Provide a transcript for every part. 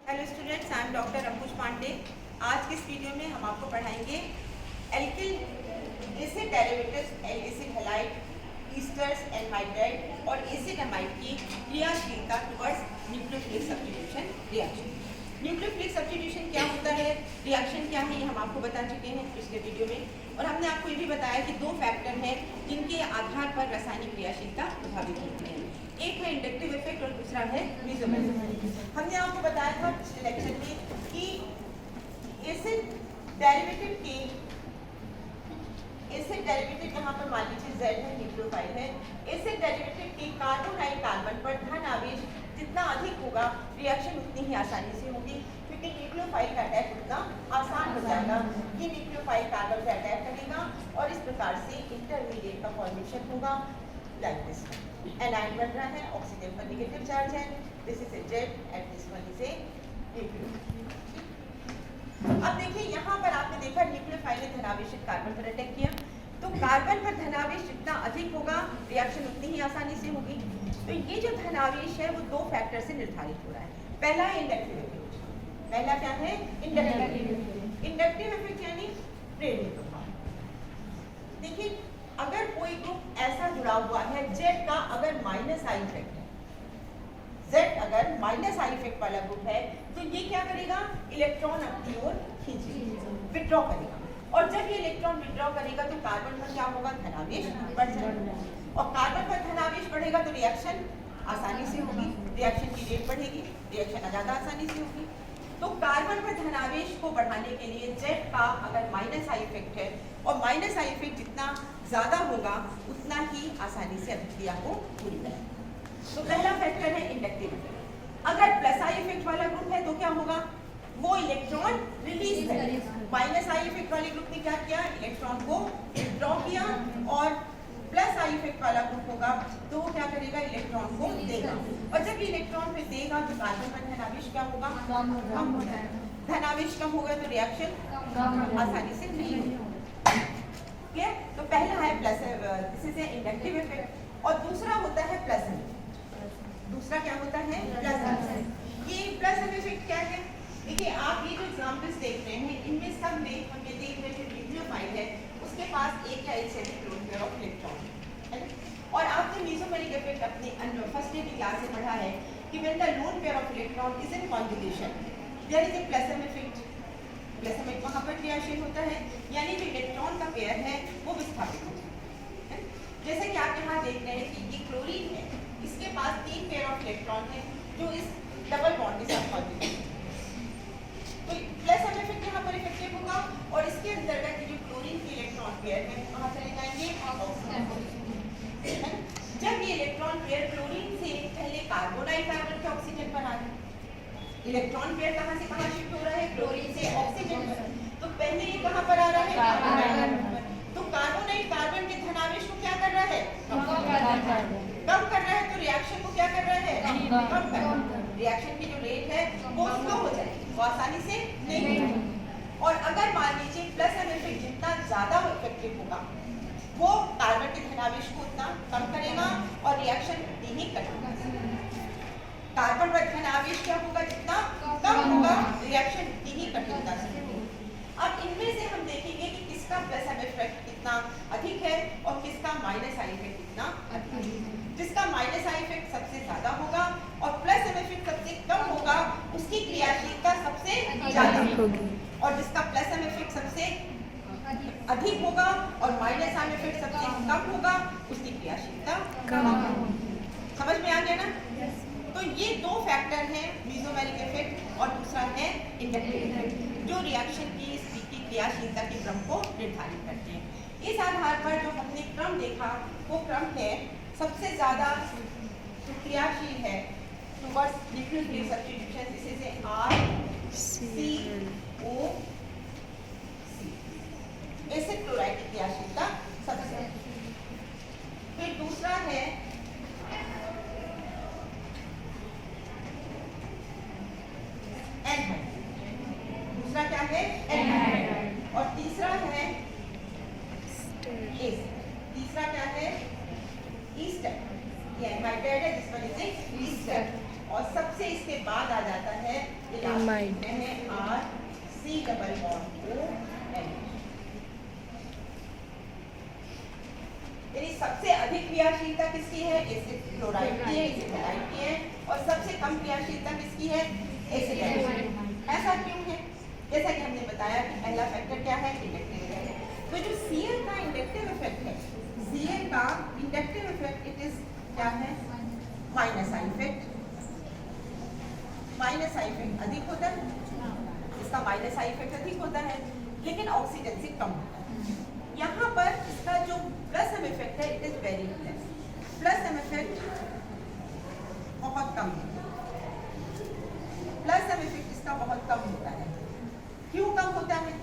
Hello students, I am doctor Ankush Pandey. आज के इस वीडियो में हम आपको पढ़ाएंगे alkyl acid derivatives, acid halide, esters, anhydride और एसिड अमाइड की क्रियाशीलता towards nucleophilic substitution reaction. Nucleophilic substitution क्या होता है, रिएक्शन क्या है, ये हम आपको बता चुके हैं पिछले वीडियो में। और हमने आपको ये भी बताया कि दो फैक्टर हैं जिनके आधार पर रासायनिक क्रियाशीलता प्रभावित होती है। एक है इंडक्टिव इफेक्ट और दूसरा है मेसोमेरिज्म। हमने आपको बताया था पिछले लेक्चर में कि एसिड डेरिवेटिव यहाँ पर मान लीजिए Z है, न्यूक्लियोफाइल है। एसिड डेरिवेटिव के कार्बन पर धन आवेश जितना अधिक होगा, रिएक्शन उतनी ही आसानी से होगी, क्योंकि न्यूक्लियोफाइल का अटैक उतना आसान हो जाएगा। ये न्यूक्लियोफाइल कार्बन पे अटैक करेगा और इस प्रकार से इंटरमीडिएट का फॉर्मेशन होगा लाइक दिस। एनाइन बन रहा है, ऑक्सीजन पर नेगेटिव चार्ज है, this is a Z and this one is a nucleophile. अब देखिए यहाँ पर आपने देखा न्यूक्लियोफाइल ने धनावेशित कार्बन पर अटैक किया, तो कार्बन पर धनावेश जितना अधिक होगा, रिएक्शन उतनी ही आसानी से होगी। तो ये जो धनावेश है वो दो फैक्टर से निर्धारित हो रहा है। पहला है इंडक्टिव इफेक्ट। पहला क्या है? इंडक्टिव इफेक्ट यानी प्रेरक प्रभाव। देखिए अगर कोई ग्रुप ऐसा जुड़ा हुआ है Z का अगर माइनस आई इफेक्ट है, Z अगर माइनस आई इफेक्ट वाला ग्रुप है, तो ये क्या करेगा? इलेक्ट्रॉन अपनी ओर खींचेगा, विड्रॉ करेगा। और जब ये इलेक्ट्रॉन विड्रॉ करेगा तो कार्बन पर क्या होगा? धनावेश बढ़ जाएगा। और कार्बन पर धनावेश बढ़ेगा तो रिएक्शन आसानी से होगी, रिएक्शन की रेट बढ़ेगी, रिएक्शन ज़्यादा आसानी से होगी। तो कार्बन पर धनावेश को बढ़ाने के लिए Z का अगर माइनस आई इफेक्ट है, और माइनस आई इफेक्ट जितना ज़्यादा होगा उतना ही आसानी से अभिक्रिया को पूरी करेगा। तो पहला फैक्टर है इंडक्टिव इफेक्ट। अगर प्लस आई इफेक्ट वाला ग्रुप है तो क्या होगा? वो इलेक्ट्रॉन रिलीज करेगा। माइनस आई इफेक्ट वाले ग्रुप ने क्या किया? इलेक्ट्रॉन को विड्रॉ किया। और प्लस आई इफेक्ट वाला ग्रुप होगा तो वो क्या करेगा? इलेक्ट्रॉन को देगा। और जब ये इलेक्ट्रॉन पे देगा तो कार्बन का धनावेश क्या होगा? कम हो जाएगा। धनावेश कम होगा तो रिएक्शन आसानी से नहीं होगा। क्लियर? तो पहला है plus, this is inductive effect. और दूसरा होता है प्लस। दूसरा क्या होता है? प्लस। ये प्लस इफेक्ट क्या है? देखिए आप ये जो एग्जांपल्स देख रहे हैं इनमें सब में हम ये देख रहे हैं जो न्यूक्लियोफाइल है उसके पास एक या एक से अधिक लोन पेयर ऑफ इलेक्ट्रॉन है। और आपने मेसोमेरिक इफेक्ट अपने फर्स्ट ईयर की क्लास से पढ़ा है कि when the lone pair of electron is in conjugation there is a plus M effect. Plus M effect वहां पर क्रियाशील होता है, यानी जो इलेक्ट्रॉन का पेयर है वो विस्थापित होता है। जैसे कि आप यहाँ देख रहे हैं कि ये क्लोरीन है, इसके पास 3 पेयर ऑफ इलेक्ट्रॉन है जो इस डबल बॉन्ड के साथ कॉन्जुगेट। तो प्लस इफेक्ट यहाँ पर इफेक्टिव होगा और इसके अंतर्गत जो क्लोरीन के इलेक्ट्रॉन पेयर है कहाँ चले जाएंगे? ऑक्सीजन। जब ये इलेक्ट्रॉन पेयर क्लोरीन से पहले कार्बोनाइल कार्बन के ऑक्सीजन पर आ रहे, इलेक्ट्रॉन पेयर कहाँ से कहाँ शिफ्ट हो रहा है? क्लोरीन से ऑक्सीजन पर। तो पहले ये कहाँ पर आ रहा है? कार्बोनाइल पर। तो कार्बोनाइल कार्बन के धनावेश को क्या कर रहा है? कम कर रहा है। तो रिएक्शन को क्या कर रहा है? कम कर रहा है। रिएक्शन की जो रेट है वो स्लो हो जाएगी, वो आसानी से नहीं होगी। और अगर मान लीजिए प्लस इफेक्ट जितना ज्यादा इफेक्टिव होगा वो कार्बन के धनावेश को उतना कम करेगा और रिएक्शन उतनी ही करेगा। कार्बन पर धनावेश क्या होगा? जितना कम होगा रिएक्शन उतनी ही कठिनता से होगी। अब इनमें से हम देखेंगे कि किसका प्लस इफेक्ट कितना अधिक है और किसका माइनस आई इफेक्ट कितना अधिक है। जिसका माइनस आई इफेक्ट सबसे ज्यादा होगा और प्लस इफेक्ट सबसे कम होगा उसकी क्रियाशीलता सबसे ज्यादा होगी। और जिसका प्लस इफेक्ट सबसे अधिक होगा और माइनस आई इफेक्ट सबसे कम होगा उसकी क्रियाशीलता कम होगी। समझ में आ गया ना? तो ये दो फैक्टर हैं, मेसोमेरिक इफेक्ट और दूसरा है इंडक्टिव इफेक्ट, जो रिएक्शन की क्रियाशीलता के क्रम को निर्धारित करते हैं। इस आधार पर जो हमने क्रम देखा वो क्रम है सबसे ज्यादा जो क्रियाशील है towards nucleophilic substitution, this is a RCOC। Acid chloride की क्रियाशीलता सबसे। फिर दूसरा है एनहाइड्राइड। दूसरा क्या है? एनहाइड्राइड। और तीसरा है तीसरा क्या है? ईस्टर। ये एनहाइड्राइड है, दिस वन इज ईस्टर। और सबसे इसके बाद आ जाता है Amide. R C double bond O N। यानी सबसे अधिक क्रियाशीलता किसकी है? एसिड क्लोराइड की है, एसिड हैलाइड की है, और सबसे कम क्रियाशीलता किसकी है? Acid halide. ऐसा क्यों है? जैसा कि हमने बताया कि पहला फैक्टर क्या है? Inductive effect. तो जो Cl का इंडक्टिव इफेक्ट है, Cl का इंडक्टिव इफेक्ट इट इज क्या है? Minus I effect. Minus I effect अधिक होता है, इसका माइनस आई इफेक्ट अधिक होता है, लेकिन ऑक्सीजन से कम होता है। यहाँ पर इसका जो प्लस एम इफेक्ट है it is very less. Plus M effect बहुत कम है, प्लस एम इफेक्ट इसका बहुत कम होता है। क्यों कम होता है?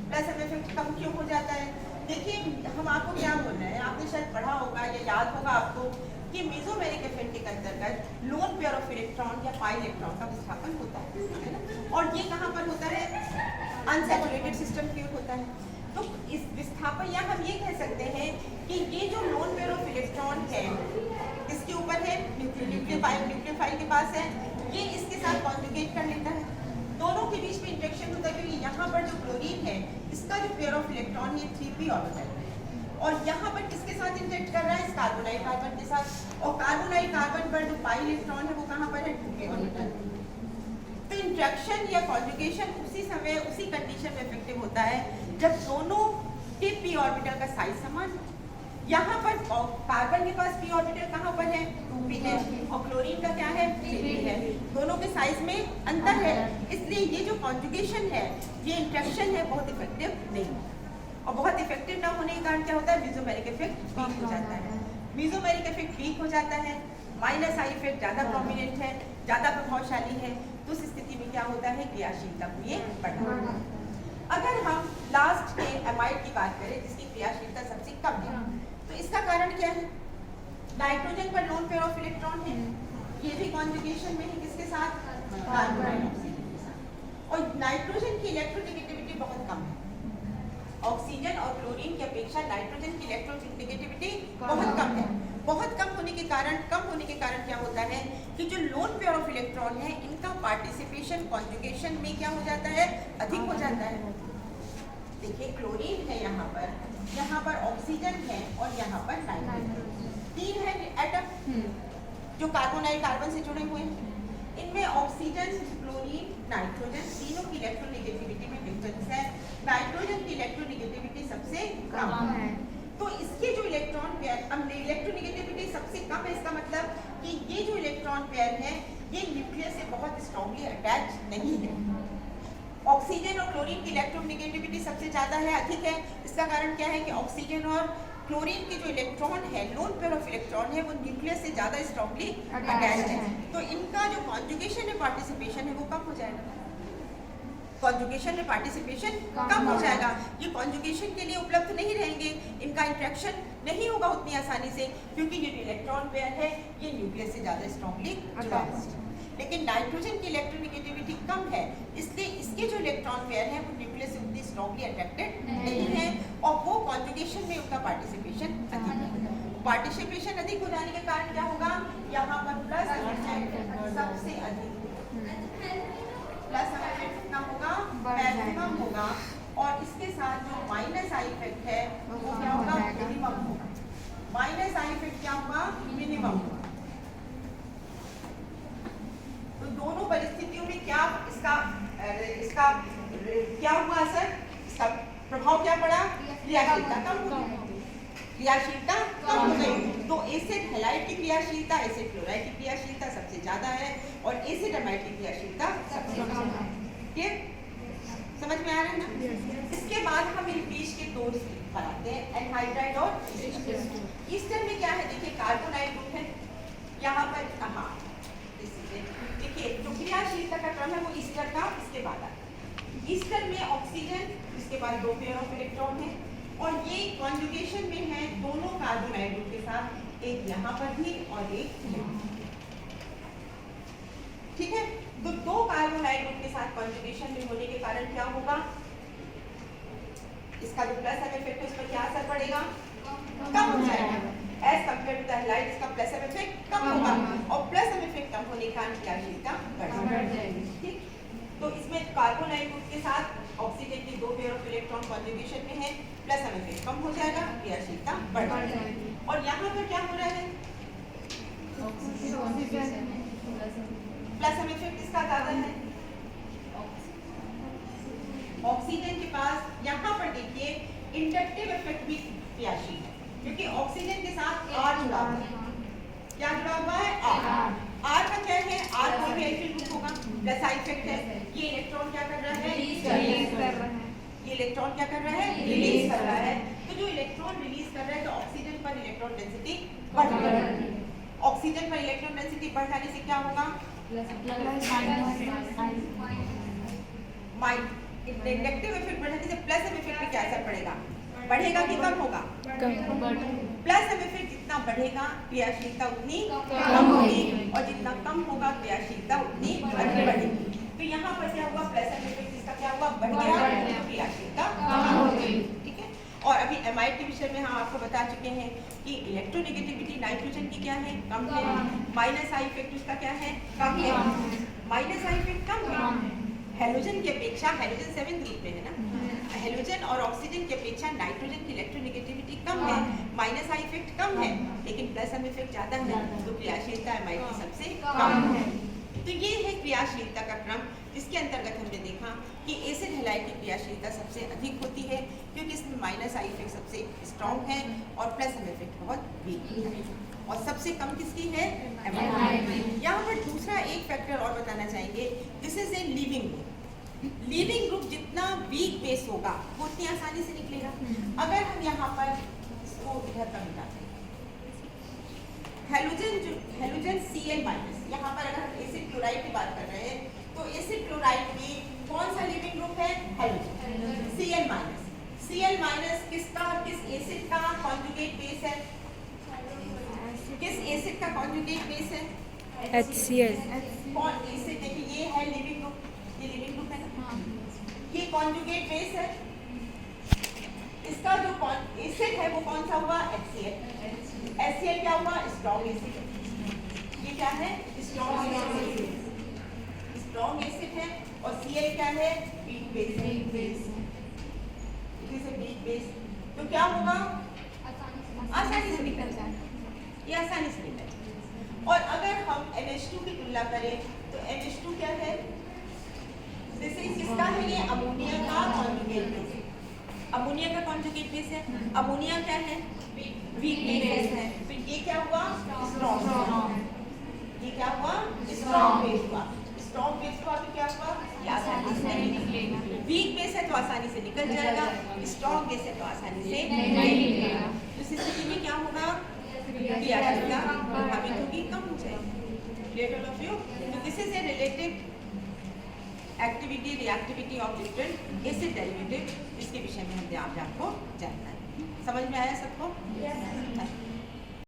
प्लस एम इफेक्ट कम क्यों हो जाता है? देखिए हम आपको क्या बोल रहे हैं, आपने शायद पढ़ा होगा या याद होगा आपको कि मेसोमेरिक इफेक्ट के अंतर्गत लोन पेयर ऑफ इलेक्ट्रॉन या पाई इलेक्ट्रॉन का विस्थापन होता है ना? और ये कहाँ पर होता है? अनसैचुरेटेड सिस्टम के होता है। तो इस विस्थापन या हम ये कह सकते हैं कि ये जो लोन पेयर ऑफ इलेक्ट्रॉन है इसके ऊपर है, न्यूक्लियोफाइल के पास है, ये इसके साथ कॉन्जुगेट कर लेता है, दोनों के बीच में इंटरेक्शन होता है, क्योंकि यहाँ पर जो क्लोरीन है इसका जो पेयर ऑफ इलेक्ट्रॉन ये 3p ऑर्बिटल है, और यहाँ पर किसके साथ इंटरेक्ट कर रहा है? इस कार्बोनाइल कार्बन के साथ। और कार्बोनाइल कार्बन पर जो पाई इलेक्ट्रॉन है वो कहाँ पर है? 2p orbital. तो इंटरेक्शन या कॉन्जुगेशन उसी समय उसी कंडीशन में इफेक्टिव होता है जब दोनों के p ऑर्बिटल का साइज समान हो। यहाँ पर कार्बन के पास p ऑर्बिटल कहाँ पर है? 2p है, और क्लोरीन का क्या है? 3p है। दोनों के साइज में अंतर है, इसलिए ये जो कॉन्जुगेशन है, ये इंटरेक्शन है, बहुत इफेक्टिव नहीं है। और बहुत इफेक्टिव ना होने के कारण क्या होता है? मेसोमेरिक इफेक्ट वीक हो जाता है। मेसोमेरिक इफेक्ट वीक हो जाता है, माइनस आई इफेक्ट ज़्यादा प्रोमिनेंट है, ज़्यादा प्रभावशाली है, तो उस स्थिति में क्या होता है? क्रियाशीलता को ये बढ़ाता है। अगर हम लास्ट के एमाइड की बात करें जिसकी क्रियाशीलता सबसे कम है, तो इसका कारण क्या है? नाइट्रोजन पर लोन पेयर ऑफ इलेक्ट्रॉन है, ये भी कॉन्जुगेशन में है किसके साथ? कार्बन डाइऑक्साइड के साथ। और नाइट्रोजन की इलेक्ट्रोनेगेटिविटी बहुत कम है, ऑक्सीजन और क्लोरीन की अपेक्षा नाइट्रोजन की इलेक्ट्रोनेगेटिविटी बहुत कम है। बहुत कम होने के कारण क्या होता है कि जो लोन पेयर ऑफ इलेक्ट्रॉन है इनका पार्टिसिपेशन कॉन्जुगेशन में क्या हो जाता है? अधिक हो जाता है। देखिए क्लोरीन है यहाँ पर ऑक्सीजन है, और यहाँ पर नाइट्रोजन, 3 है एटम जो कार्बोनाइल कार्बन से जुड़े हुए हैं। इनमें ऑक्सीजन, क्लोरीन, नाइट्रोजन तीनों की इलेक्ट्रोनेगेटिविटी में डिफरेंस है। नाइट्रोजन की इलेक्ट्रोनेगेटिविटी सबसे कम है, तो इसके जो इलेक्ट्रॉन पेयर, अब इलेक्ट्रोनेगेटिविटी सबसे कम है, इसका मतलब कि ये जो इलेक्ट्रॉन पेयर है ये न्यूक्लियस से बहुत स्ट्रांगली अटैच नहीं है। ऑक्सीजन और क्लोरीन की इलेक्ट्रोनेगेटिविटी सबसे ज़्यादा है, अधिक है। इसका कारण क्या है कि ऑक्सीजन और क्लोरीन के जो इलेक्ट्रॉन है, लोन पेयर ऑफ इलेक्ट्रॉन है, वो न्यूक्लियस से ज़्यादा स्ट्रांगली अटैच है, तो इनका जो कॉन्जुगेशन में पार्टिसिपेशन है वो कम हो जाएगा। कॉन्जुगेशन में पार्टिसिपेशन कम हो जाएगा, ये कॉन्जुगेशन के लिए उपलब्ध नहीं रहेंगे, इनका इंटरेक्शन नहीं होगा उतनी आसानी से, क्योंकि ये इलेक्ट्रॉन पेयर है ये न्यूक्लियस से ज़्यादा स्ट्रांगली जुड़ा हुआ है। लेकिन नाइट्रोजन की इलेक्ट्रोनेगेटिविटी कम है, इसलिए इसके जो इलेक्ट्रॉन पेयर है वो न्यूक्लियस से उतनी स्ट्रांगली अट्रैक्टेड नहीं है, और वो कॉन्जुगेशन में उनका पार्टिसिपेशन अधिक है। पार्टिसिपेशन अधिक हो जाने के कारण क्या होगा? यहाँ पर प्लस सबसे अधिक, प्लस कितना होगा? मैक्सिमम होगा, और इसके साथ जो माइनस आई इफेक्ट है वो क्या होगा? मिनिमम होगा। माइनस आई इफेक्ट क्या होगा? मिनिमम होगा। तो दोनों परिस्थितियों में क्या इसका क्या हुआ असर? इसका प्रभाव क्या पड़ा? क्रियाशीलता कम हो गई, क्रियाशीलता कम हो गई। तो एसिड हैलाइड की क्रियाशीलता एसिड क्लोराइड की क्रियाशीलता सबसे ज्यादा है, और एसिड अमाइड की क्रियाशीलता सबसे कम है। ठीक, समझ में आ रहा है ना? इसके बाद हम इन बीच के दो बनाते हैं, एनहाइड्राइड और ईस्टर। ईस्टर में क्या है? देखिए कार्बोनाइल ग्रुप है यहाँ पर, हाँ देखिए जो क्रियाशीलता का क्रम है वो ईस्टर का इसके बाद आता है। ईस्टर में ऑक्सीजन, इसके बाद 2 पेयर ऑफ इलेक्ट्रॉन है, और ये कॉन्जुगेशन में है दोनों कार्बोनाइल ग्रुप के साथ, एक यहाँ पर भी और एक यहाँ। ठीक है, तो 2 कार्बोनाइल ग्रुप के साथ कॉन्जुगेशन में होने के कारण क्या होगा? इसका जो प्लस एम इफेक्ट है उस पर क्या असर पड़ेगा? कम हो जाएगा। As compared to the halide इसका प्लस एम इफेक्ट कम होगा, और प्लस एम इफेक्ट कम होने के कारण क्रियाशीलता बढ़ जाएगी। ठीक, कार्बोनाइल ग्रुप के साथ ऑक्सीजन की 2 पेयर ऑफ इलेक्ट्रॉन कॉन्जुगेशन में है, प्लस एमिफेक्ट कम हो जाएगा, क्रियाशीलता बढ़ जाएगी। और यहाँ पर क्या हो रहा है, प्लस एमिफेक्ट किसका ज्यादा है, ऑक्सीजन के पास। यहाँ पर देखिए इंडक्टिव इफेक्ट भी क्रियाशील है, क्योंकि ऑक्सीजन के साथ R जुड़ा हुआ है। क्या जुड़ा हुआ है, R का क्या है, R कोई भी एल्किल ग्रुप होगा, प्लस आई इफेक्ट है। ये इलेक्ट्रॉन क्या कर रहा है, ये इलेक्ट्रॉन क्या कर रहा है, रिलीज कर रहा है। तो जो इलेक्ट्रॉन रिलीज कर रहा है तो ऑक्सीजन पर इलेक्ट्रॉन डेंसिटी बढ़ रही है। ऑक्सीजन पर इलेक्ट्रॉन डेंसिटी बढ़ जाने से क्या होगा, इंडक्टिव इफेक्ट बढ़ने से प्लस एम इफेक्ट पे क्या असर पड़ेगा, बढ़ेगा कि कम होगा, प्लस एम इफेक्ट जितना बढ़ेगा क्रियाशीलता उतनी कम होगी, और जितना कम होगा क्रियाशीलता उतनी अधिक बढ़ेगी। तो यहाँ पर क्या हुआ, प्लस एम इफेक्ट जिसका क्या हुआ, बढ़ गया, क्रियाशीलता कम हो गई। ठीक है, और अभी एमाइड के विषय में हम आपको बता चुके हैं कि इलेक्ट्रोनेगेटिविटी नाइट्रोजन की क्या है, कम है, माइनस आई इफेक्ट उसका क्या है, कम है, माइनस आई इफेक्ट कम है। हेलोजन की अपेक्षा, हेलोजन 7th ग्रुप में है ना, हेलोजन और ऑक्सीजन की अपेक्षा नाइट्रोजन की इलेक्ट्रोनेगेटिविटी कम है, माइनस आई इफेक्ट कम है, लेकिन प्लस एम इफेक्ट ज्यादा है, तो क्रियाशीलता एमाइड की सबसे कम है। तो ये है क्रियाशीलता का क्रम, जिसके अंतर्गत हमने देखा कि एसिड हैलाइड की क्रियाशीलता सबसे अधिक होती है, क्योंकि इसमें माइनस आई इफेक्ट सबसे स्ट्रॉन्ग है और प्लस एम इफेक्ट बहुत वीक है, और सबसे कम किसकी है, एमाइड। यहाँ पर दूसरा एक फैक्टर और बताना चाहेंगे, this is a leaving group. Leaving group जितना वीक बेस होगा वो उतनी आसानी से निकलेगा। अगर हम यहाँ पर इसको इधर पर मिटाते हैं, हेलोजन Cl माइनस, यहाँ पर अगर हम एसिड क्लोराइड की बात कर रहे हैं तो एसिड क्लोराइड में कौन सा लीविंग ग्रुप है, halogen Cl minus. Cl minus किसका, किस एसिड का कॉन्जुगेट बेस है, किस एसिड का कॉन्जुगेट बेस है, HCl। कौन एसिड, देखिए ये है लिविंग ग्रुप, ये लिविंग ग्रुप है ना, ये कॉन्जुगेट बेस है, इसका जो एसिड है वो कौन सा हुआ, HCl। HCl क्या हुआ, स्ट्रॉन्ग एसिड। ये क्या है, स्ट्रॉन्ग एसिड, स्ट्रॉन्ग एसिड है, और Cl क्या है, वीक बेस है, वीक बेस। तो क्या होगा, आसानी से निकल जाए, ये आसानी से निकल जाए। और अगर हम NH2 की तुलना करें तो NH2 क्या है, जैसे किसका है, ये अमोनिया का कॉन्जुगेट बेस है, अमोनिया का कॉन्जुगेट बेस है। अमोनिया क्या है, वीक बेस है, तो ये क्या हुआ, स्ट्रॉन्ग, ये क्या हुआ, स्ट्रॉन्ग बेस हुआ। स्ट्रॉन्ग बेस हुआ तो क्या हुआ, ये आसानी से निकलेगा। वीक बेस है तो आसानी से निकल जाएगा, स्ट्रॉन्ग बेस है तो आसानी से नहीं निकलेगा। तो इस स्थिति में क्या होगा, क्रियाशीलता प्रभावित होगी, कम हो जाएगी। तो this is a related activity reactivity of different acid derivative, इसके विषय में हमने आपको जानना है। समझ में आया सबको?